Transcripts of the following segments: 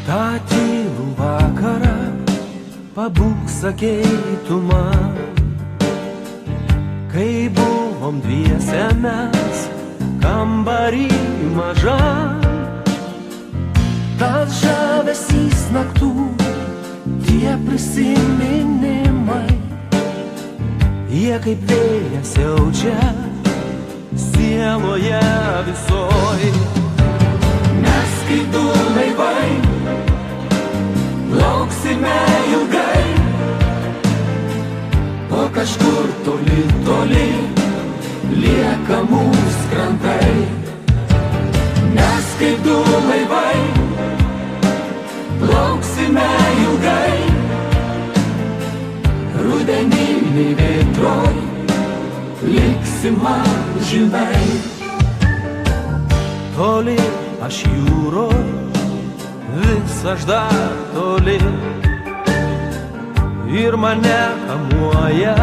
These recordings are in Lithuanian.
tą tylų vakarą pabūk, sakei tu man, kai buvom dviese mes kambarį mažam. Tas žavesys naktų, tie prisiminimai, jie kaip vėjas siaučia sieloje visoj. Mes kaip du laivai plauksime ilgai, o kažkur toli, toli lieka mūsų krantai. Mes kaip du laivai plauksime ilgai, rudeniniai vėtroj liksim amžinai. Toli aš jūroj, vis aš dar toli, ir mane kamuoja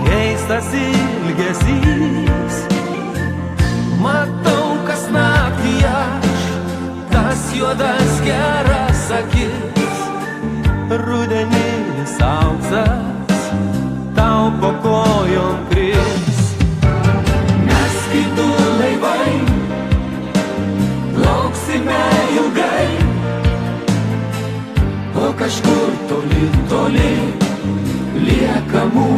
keistas ilgesys. Matau, kas naktį aš, tas juodas geras akis, rudeninis auksas tau po kojom kris. Mes kaip du laivai plauksime ilgai, o kažkur toli, toli lieka mūsų